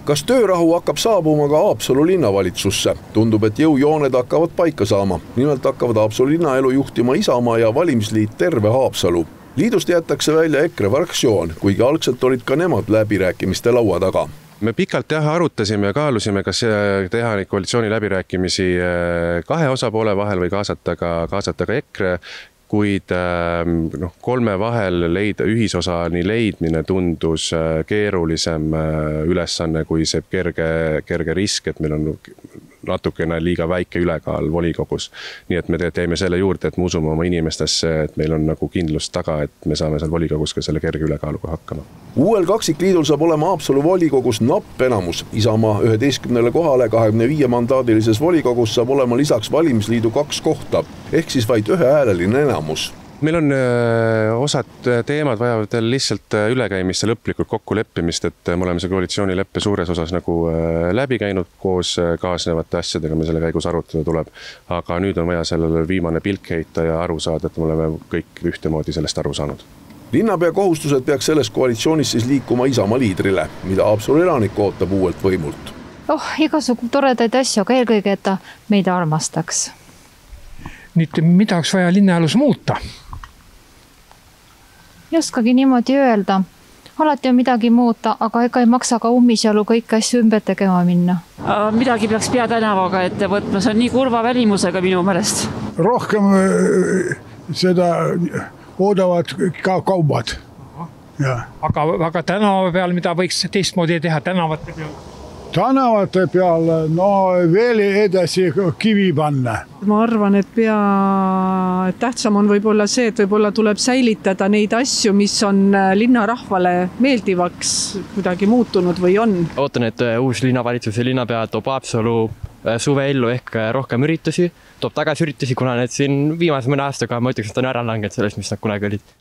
Kas töörahu hakkab saabuma ka Haapsalu linnavalitsusse? Tundub, et jõujooned hakkavad paika saama. Nimelt hakkavad Haapsalu linnaelu juhtima Isamaa ja valimisliit Terve Haapsalu. Liidust jätakse välja EKRE fraktsioon, kuigi algselt olid ka nemad läbirääkimiste laua taga. Me pikalt arutasime ja kaalusime, kas teha koalitsiooni läbirääkimisi kahe osapoole vahel või kaasata ka EKRE, kuid kolme vahel leida ühisosani leidmine tundus keerulisem ülesanne kui see kerge risk, et meil on natukene liiga väike ülekaal volikogus. Nii et me teeme selle juurde, et me usume oma inimestesse, et meil on nagu kindlust taga, et me saame seal volikogus ka selle kerge ülekaaluga hakkama. Uuel kaksikliidul saab olema Haapsalu volikogus napp enamus. Isamaa 11 kohale 25 mandaadilises volikogus saab olema lisaks valimisliidu 2 kohta, ehk siis vaid ühehääleline enamus. Meil on osad teemad vajavad lihtsalt ülekäimist ja lõplikult kokkuleppimist, et me oleme see koalitsioonileppe suures osas nagu läbi käinud koos kaasnevate asjadega, me selle käigus arutada tuleb. Aga nüüd on vaja sellele viimane pilk heita ja aru saada, et me oleme kõik ühtemoodi sellest aru saanud. Linnapea kohustused peaks selles koalitsioonis siis liikuma Isamaa liidrile, mida Haapsalu elanik ootab uuelt võimult. Igasugu toredaid asju, aga eelkõige, et ta meid armastaks. Nüüd mida oleks vaja linnaelus muuta? Ei oskagi niimoodi öelda. Alati on midagi muuta, aga ega ei maksa ka ummisjalu kõik asju ümber tegema minna. Midagi peaks peatänavaga ette võtma, see on nii kurva välimusega minu meelest. Rohkem seda oodavad ka kaubad. Aga tänava peal, mida võiks teistmoodi teha tänavate peal? Tänavate peal, veel edasi kivi panna. Ma arvan, et tähtsam on võib-olla see, et võib-olla tuleb säilitada neid asju, mis on linnarahvale meeldivaks kuidagi muutunud või on. Ootan, et uus linnavalitsus ja linnapea toob Haapsalu suve ellu ehk rohkem üritusi, toob tagasi üritusi, kuna need siin viimase mõne aastaga ma ütleks, et on ära langenud sellest, mis nad kunagi olid.